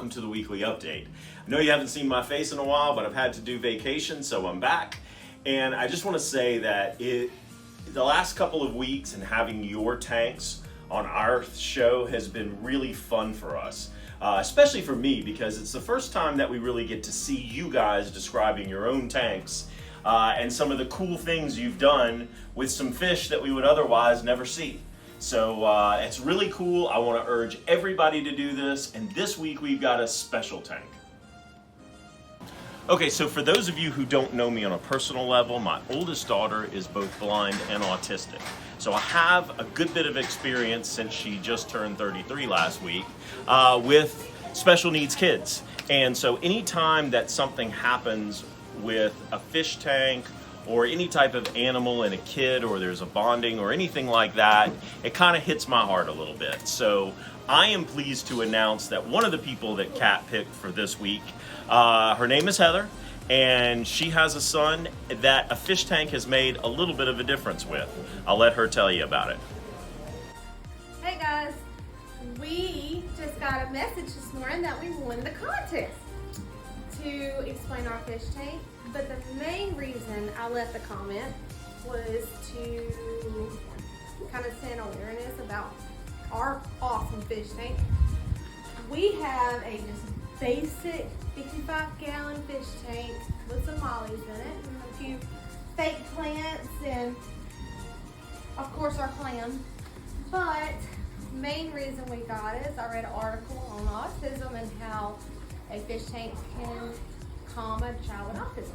welcome to the weekly update. I know you haven't seen my face in a while, but I've had to do vacation, so I'm back. And I just want to say that the last couple of weeks and having your tanks on our show has been really fun for us, especially for me, because it's the first time that we really get to see you guys describing your own tanks and some of the cool things you've done with some fish that we would otherwise never see. So it's really cool. I want to urge everybody to do this, and this week we've got a special tank. Okay, so for those of you who don't know me on a personal level, my oldest daughter is both blind and autistic. So I have a good bit of experience since she just turned 33 last week with special needs kids. And so anytime that something happens with a fish tank or any type of animal and a kid, or there's a bonding or anything like that, it kind of hits my heart a little bit. So I am pleased to announce that one of the people that Kat picked for this week, her name is Heather, and she has a son that a fish tank has made a little bit of a difference with. I'll let her tell you about it. Hey guys, we just got a message this morning that we won the contest to explain our fish tank. But the main reason I left the comment was to kind of send awareness about our awesome fish tank. We have a just basic 55-gallon fish tank with some mollies in it and a few fake plants and of course our clam. But main reason we got it is I read an article on autism and how a fish tank can calm a child with autism.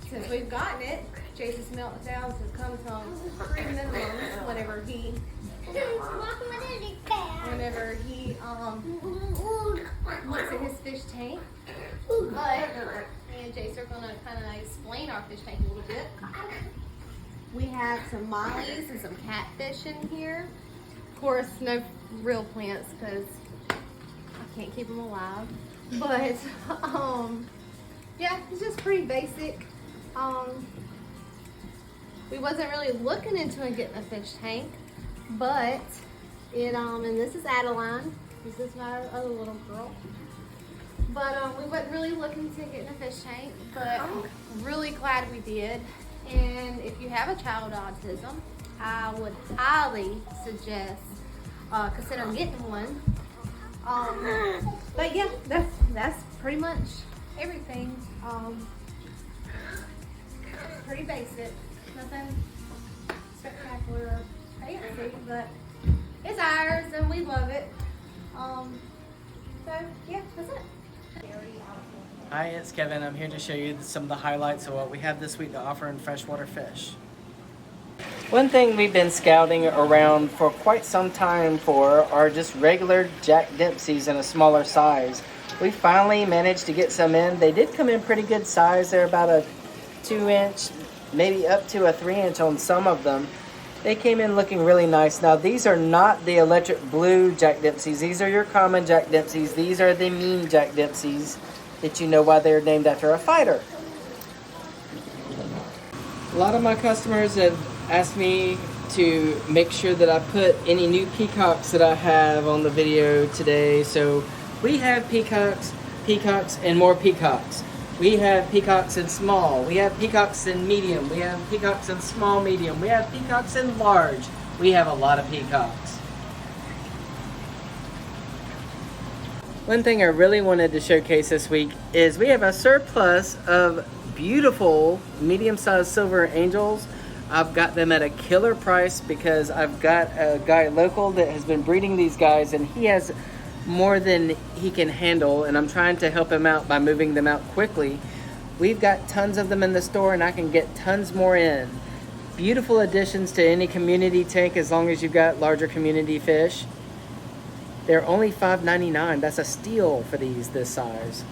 Since we've gotten it, Jason's meltdowns have come to pretty minimums whenever he looks at his fish tank. But me and Jason are going to kind of explain our fish tank a little bit. We have some mollies and some catfish in here. Of course, no real plants because I can't keep them alive. But yeah, it's just pretty basic. We wasn't really looking into getting a fish tank, but it and this is Adeline. This is my other little girl. But we wasn't really looking to getting a fish tank, but I'm really glad we did. And if you have a child with autism, I would highly suggest considering getting one. But yeah, that's pretty much everything. Pretty basic, nothing spectacular or fancy, but it's ours and we love it. So yeah, that's it. Hi, it's Kevin. I'm here to show you some of the highlights of what we have this week to offer in freshwater fish. One thing we've been scouting around for quite some time for are just regular Jack Dempseys in a smaller size. We finally managed to get some in. They did come in pretty good size. They're about a 2-inch, maybe up to a 3-inch on some of them. They came in looking really nice. Now these are not the electric blue Jack Dempseys. These are your common Jack Dempseys. These are the mean Jack Dempseys that you know why they're named after a fighter. A lot of my customers have asked me to make sure that I put any new peacocks that I have on the video today. So we have peacocks, and more peacocks. We have peacocks in small, we have peacocks in medium, we have peacocks in small medium, we have peacocks in large. We have a lot of peacocks. One thing I really wanted to showcase this week is we have a surplus of beautiful medium-sized silver angels. I've got them at a killer price because I've got a guy local that has been breeding these guys and he has more than he can handle, and I'm trying to help him out by moving them out quickly. We've got tons of them in the store and I can get tons more in. Beautiful additions to any community tank as long as you've got larger community fish. They're only $5.99. That's a steal for these this size.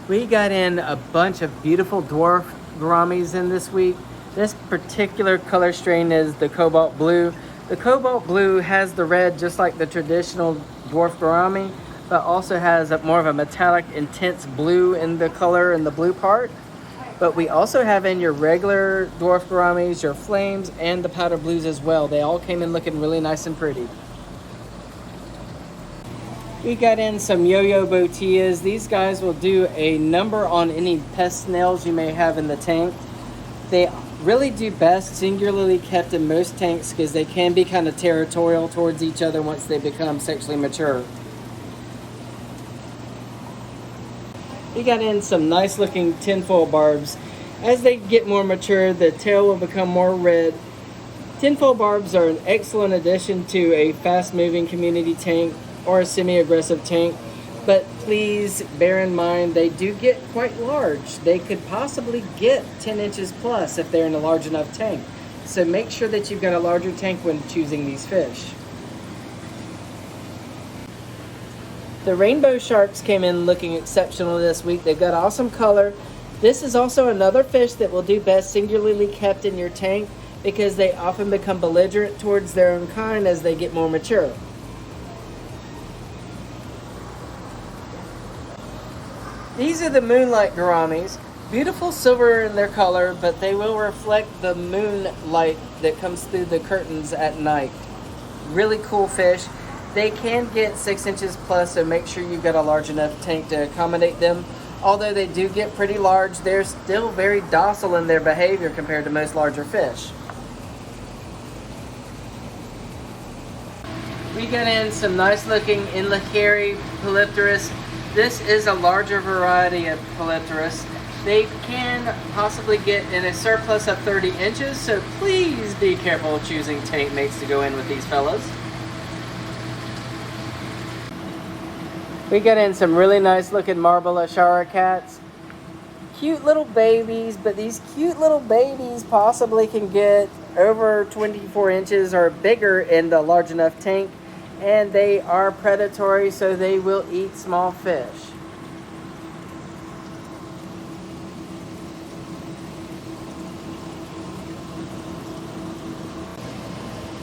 We got in a bunch of beautiful dwarf gouramis in this week. This particular color strain is the cobalt blue. The cobalt blue has the red just like the traditional dwarf gourami, but also has more of a metallic intense blue in the color in the blue part. But we also have in your regular dwarf gouramis, your flames, and the powder blues as well. They all came in looking really nice and pretty. We got in some yo-yo botillas. These guys will do a number on any pest snails you may have in the tank. They really do best singularly kept in most tanks because they can be kind of territorial towards each other once they become sexually mature. We got in some nice looking tinfoil barbs. As they get more mature, the tail will become more red. Tinfoil barbs are an excellent addition to a fast moving community tank or a semi-aggressive tank, but please bear in mind they do get quite large. They could possibly get 10 inches plus if they're in a large enough tank. So make sure that you've got a larger tank when choosing these fish. The rainbow sharks came in looking exceptional this week. They've got awesome color. This is also another fish that will do best singularly kept in your tank because they often become belligerent towards their own kind as they get more mature. These are the moonlight gouramis. Beautiful silver in their color, but they will reflect the moonlight that comes through the curtains at night. Really cool fish. They can get 6 inches plus, so make sure you've got a large enough tank to accommodate them. Although they do get pretty large, they're still very docile in their behavior compared to most larger fish. We got in some nice looking Inlahari Polypterus. This is a larger variety of Polypterus. They can possibly get in a surplus of 30 inches, so please be careful choosing tank mates to go in with these fellas. We got in some really nice looking marble Ashara cats. Cute little babies, but these cute little babies possibly can get over 24 inches or bigger in the large enough tank. And they are predatory, so they will eat small fish.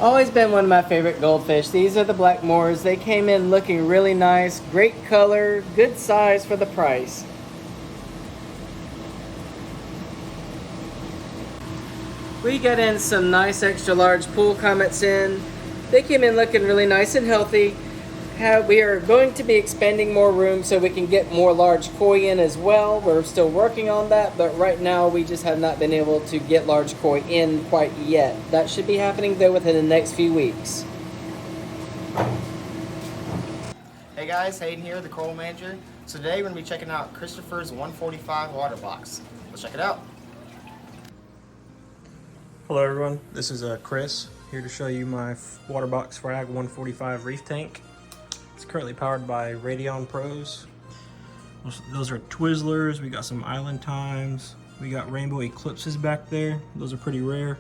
Always been one of my favorite goldfish. These are the black moors. They came in looking really nice, great color, good size for the price. We got in some nice extra large pool comets in. They came in looking really nice and healthy. We are going to be expanding more room so we can get more large koi in as well. We're still working on that, but right now we just have not been able to get large koi in quite yet. That should be happening though within the next few weeks. Hey guys, Hayden here, the coral manager. So today we're going to be checking out Christopher's 145 water box. Let's check it out. Hello everyone, this is Chris, here to show you my water box frag 145 reef tank. It's currently powered by Radion Pros. Those are Twizzlers, we got some Island Times, we got Rainbow Eclipses back there, those are pretty rare.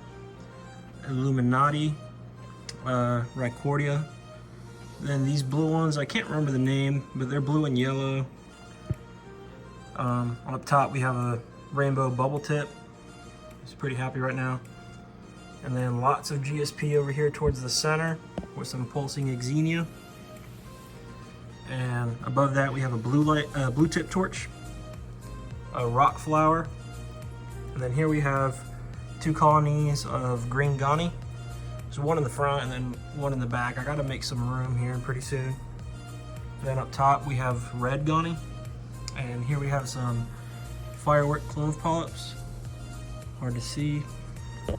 Illuminati, Rhycordia. Then these blue ones, I can't remember the name, but they're blue and yellow. On up top we have a Rainbow Bubble Tip. It's pretty happy right now. And then lots of GSP over here towards the center with some pulsing Exenia. And above that we have a blue tip torch, a rock flower, and then here we have 2 colonies of green Ghani. There's one in the front and then one in the back. I gotta make some room here pretty soon. Then up top we have red Ghani, and here we have some firework clove polyps. Hard to see.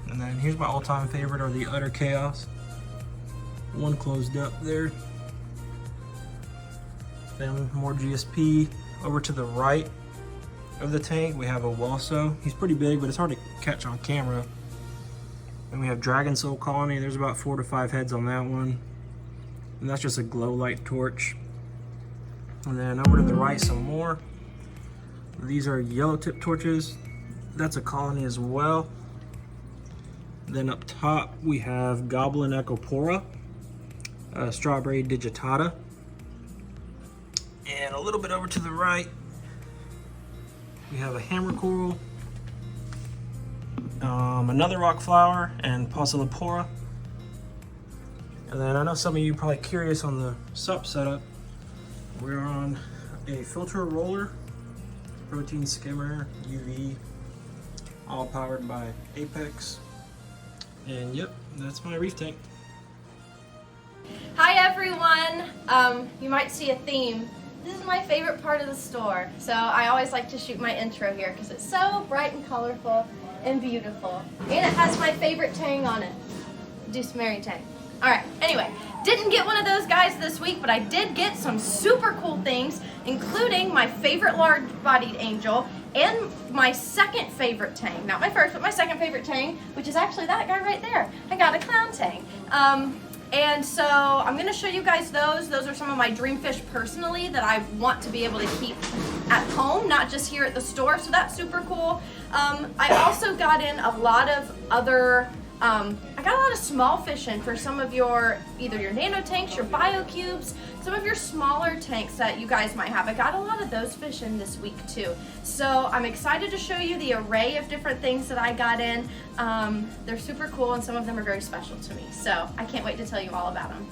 And then here's my all-time favorite, are the Utter Chaos. One closed up there. Then more GSP. Over to the right of the tank we have a Walso. He's pretty big, but it's hard to catch on camera. Then we have Dragon Soul Colony. There's about 4 to 5 heads on that one. And that's just a glow light torch. And then over to the right some more. These are yellow tip torches. That's a colony as well. Then up top we have Goblin Echopora, Strawberry Digitata. And a little bit over to the right, we have a hammer coral, another rock flower, and Paucilopora. And then I know some of you are probably curious on the sup setup. We're on a filter roller, protein skimmer, UV, all powered by Apex. And yep, that's my reef tank. Hi everyone! You might see a theme. This is my favorite part of the store, so I always like to shoot my intro here because it's so bright and colorful and beautiful. And it has my favorite tang on it, Deuce Mary tang. Alright, anyway, didn't get one of those guys this week, but I did get some super cool things, including my favorite large-bodied angel and my second favorite tang. Not my first, but my second favorite tang, which is actually that guy right there. I got a clown tang. And so I'm going to show you guys those. Those are some of my dream fish personally that I want to be able to keep at home, not just here at the store. So that's super cool. I also got in a lot of other, I got a lot of small fish in for some of your, either your nano tanks, your bio cubes, some of your smaller tanks that you guys might have. I got a lot of those fish in this week too. So I'm excited to show you the array of different things that I got in. They're super cool and some of them are very special to me. So I can't wait to tell you all about them.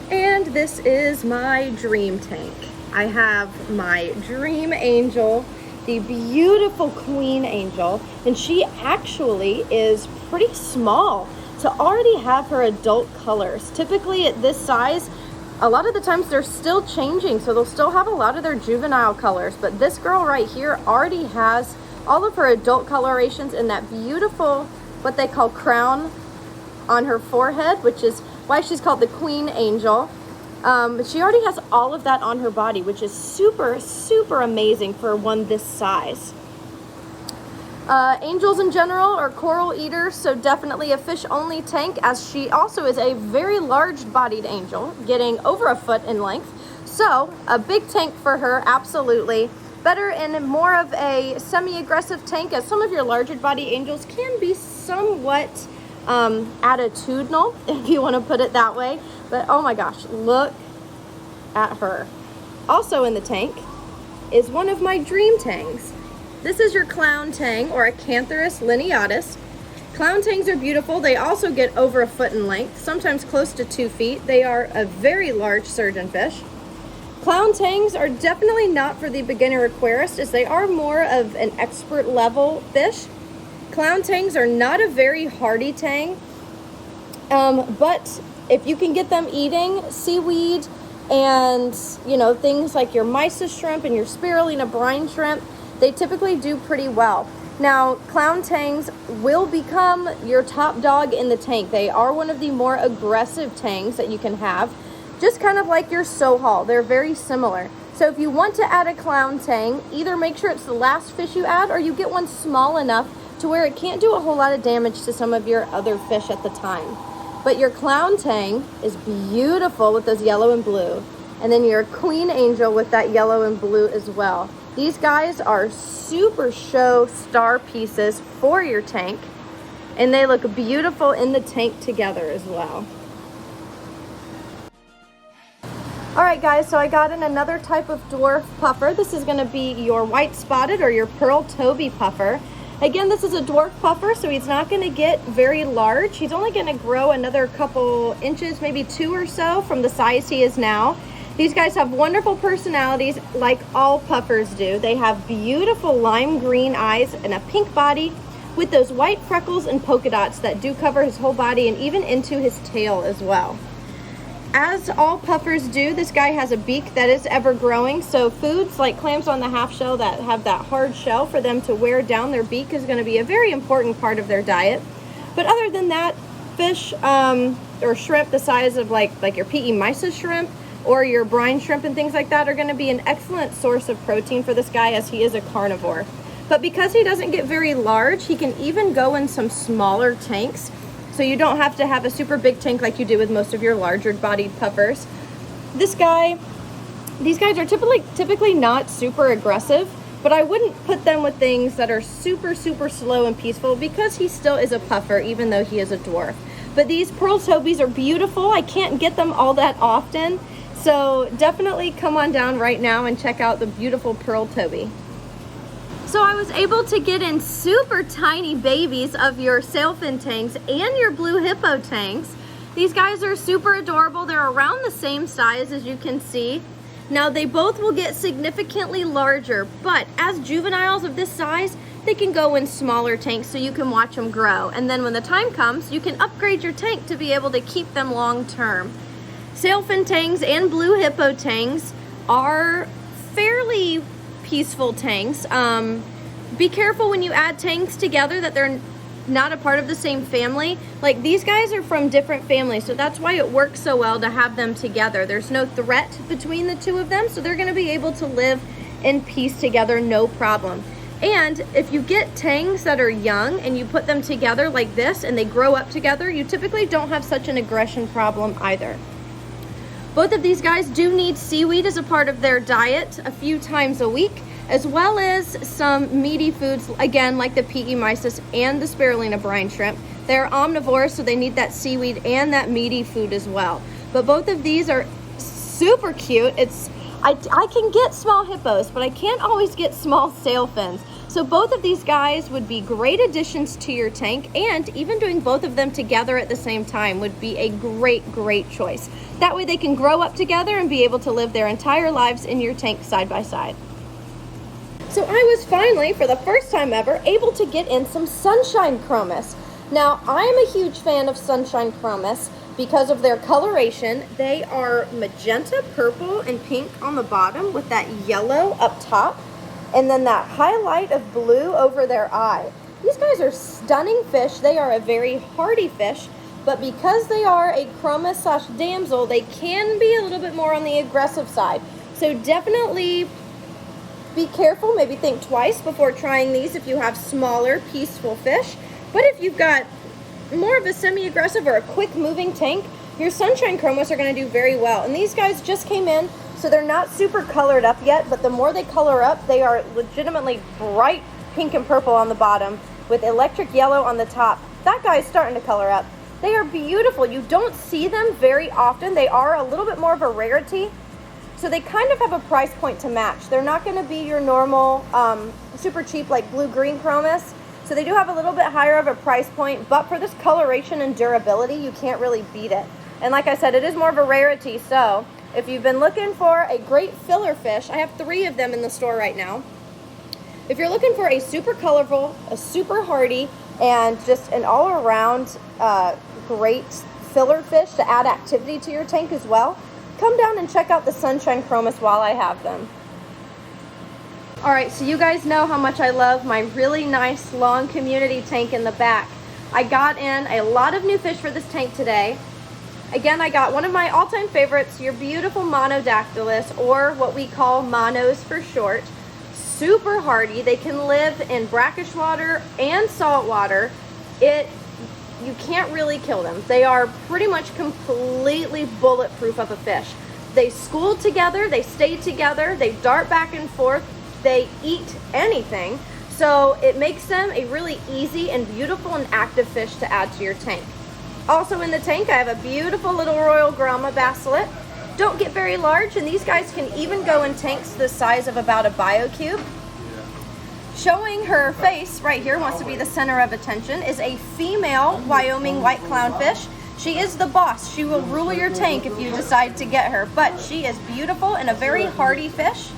And this is my dream tank. I have my dream angel, the beautiful queen angel, and she actually is pretty small to already have her adult colors. Typically at this size, a lot of the times they're still changing, so they'll still have a lot of their juvenile colors, but this girl right here already has all of her adult colorations in that beautiful, what they call crown on her forehead, which is why she's called the queen angel. But she already has all of that on her body, which is super, super amazing for one this size. Angels in general are coral eaters, so definitely a fish-only tank, as she also is a very large-bodied angel, getting over a foot in length. So a big tank for her, absolutely. Better in more of a semi-aggressive tank, as some of your larger-bodied angels can be somewhat attitudinal, if you want to put it that way. But oh my gosh, look at her. Also in the tank is one of my dream tangs. This is your clown tang, or Acantharus lineatus. Clown tangs are beautiful. They also get over a foot in length, sometimes close to 2 feet. They are a very large surgeonfish. Clown tangs are definitely not for the beginner aquarist, as they are more of an expert level fish. Clown tangs are not a very hardy tang, but if you can get them eating seaweed and, you know, things like your mysis shrimp and your spirulina brine shrimp, they typically do pretty well. Now, clown tangs will become your top dog in the tank. They are one of the more aggressive tangs that you can have, just kind of like your sohal. They're very similar. So if you want to add a clown tang, either make sure it's the last fish you add, or you get one small enough to where it can't do a whole lot of damage to some of your other fish at the time. But your clown tang is beautiful with those yellow and blue. And then your queen angel with that yellow and blue as well. These guys are super show star pieces for your tank, and they look beautiful in the tank together as well. Alright guys, so I got in another type of dwarf puffer. This is going to be your white spotted or your pearl Toby puffer. Again, this is a dwarf puffer, so he's not going to get very large. He's only going to grow another couple inches, maybe 2 or so from the size he is now. These guys have wonderful personalities like all puffers do. They have beautiful lime green eyes and a pink body with those white freckles and polka dots that do cover his whole body and even into his tail as well. As all puffers do, this guy has a beak that is ever growing, so foods like clams on the half shell that have that hard shell for them to wear down their beak is going to be a very important part of their diet. But other than that, fish or shrimp the size of like your PE mysis shrimp or your brine shrimp and things like that are going to be an excellent source of protein for this guy, as he is a carnivore. But because he doesn't get very large, he can even go in some smaller tanks, so you don't have to have a super big tank like you do with most of your larger bodied puffers. These guys are typically not super aggressive, but I wouldn't put them with things that are super slow and peaceful, because he still is a puffer even though he is a dwarf. But these pearl tobies are beautiful. I can't get them all that often, so definitely come on down right now and check out the beautiful pearl toby. So I was able to get in super tiny babies of your sailfin tanks and your blue hippo tanks. These guys are super adorable. They're around the same size, as you can see. Now they both will get significantly larger, but as juveniles of this size, they can go in smaller tanks so you can watch them grow. And then when the time comes, you can upgrade your tank to be able to keep them long term. Sailfin tanks and blue hippo tanks are fairly peaceful tanks. Be careful when you add tanks together that they're not a part of the same family. Like these guys are from different families, so that's why it works so well to have them together. There's no threat between the two of them, so they're gonna be able to live in peace together, no problem. And if you get tanks that are young and you put them together like this and they grow up together, you typically don't have such an aggression problem either. Both of these guys do need seaweed as a part of their diet a few times a week, as well as some meaty foods, again, like the P.E. mysis and the spirulina brine shrimp. They're omnivores, so they need that seaweed and that meaty food as well. But both of these are super cute. I can get small hippos, but I can't always get small sailfins. So both of these guys would be great additions to your tank, and even doing both of them together at the same time would be a great choice. That way they can grow up together and be able to live their entire lives in your tank side by side. So I was finally, for the first time ever, able to get in some sunshine chromis. Now, I am a huge fan of sunshine chromis because of their coloration. They are magenta, purple, and pink on the bottom with that yellow up top, and then that highlight of blue over their eye. These guys are stunning fish. They are a very hardy fish, but because they are a chromis slash damsel, they can be a little bit more on the aggressive side. So definitely be careful, maybe think twice before trying these if you have smaller, peaceful fish. But if you've got more of a semi-aggressive or a quick moving tank, your sunshine chromis are going to do very well. And these guys just came in, so they're not super colored up yet, but the more they color up, they are legitimately bright pink and purple on the bottom with electric yellow on the top. That guy's starting to color up. They are beautiful. You don't see them very often. They are a little bit more of a rarity, so they kind of have a price point to match. They're not going to be your normal super cheap like blue-green chromis. So they do have a little bit higher of a price point, but for this coloration and durability, you can't really beat it. And like I said, it is more of a rarity, so if you've been looking for a great filler fish, I have 3 of them in the store right now. If you're looking for a super colorful, a super hardy, and just an all-around great filler fish to add activity to your tank as well, come down and check out the sunshine chromis while I have them. Alright, so you guys know how much I love my really nice long community tank in the back. I got in a lot of new fish for this tank today. Again, I got one of my all-time favorites, your beautiful monodactylus, or what we call monos for short. Super hardy. They can live in brackish water and salt water. You can't really kill them. They are pretty much completely bulletproof of a fish. They school together, they stay together, they dart back and forth, they eat anything. So it makes them a really easy and beautiful and active fish to add to your tank. Also in the tank, I have a beautiful little Royal Grama bassilet. Don't get very large, and these guys can even go in tanks the size of about a BioCube. Showing her face right here, wants to be the center of attention, is a female Wyoming white clownfish. She is the boss. She will rule your tank if you decide to get her, but she is beautiful and a very hardy fish.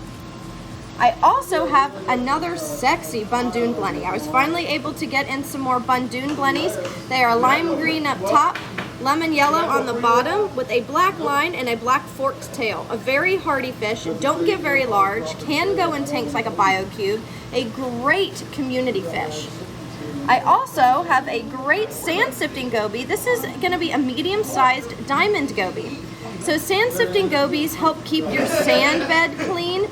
I also have another sexy Bundoon blenny. I was finally able to get in some more Bundoon blennies. They are lime green up top, lemon yellow on the bottom with a black line and a black forked tail. A very hardy fish, don't get very large, can go in tanks like a BioCube, a great community fish. I also have a great sand sifting goby. This is going to be a medium-sized diamond goby. So sand sifting gobies help keep your sand bed clean.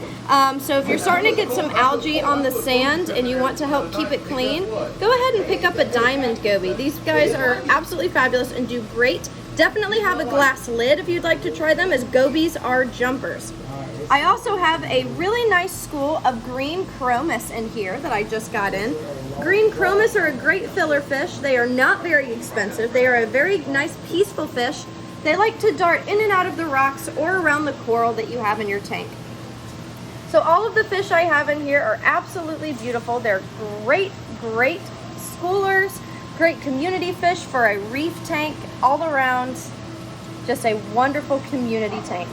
So if you're starting to get some algae on the sand and you want to help keep it clean, go ahead and pick up a diamond goby. These guys are absolutely fabulous and do great. Definitely have a glass lid if you'd like to try them, as gobies are jumpers. I also have a really nice school of green chromis in here that I just got in. Green chromis are a great filler fish. They are not very expensive. They are a very nice, peaceful fish. They like to dart in and out of the rocks or around the coral that you have in your tank. So all of the fish I have in here are absolutely beautiful. They're great schoolers, great community fish for a reef tank, all around, just a wonderful community tank.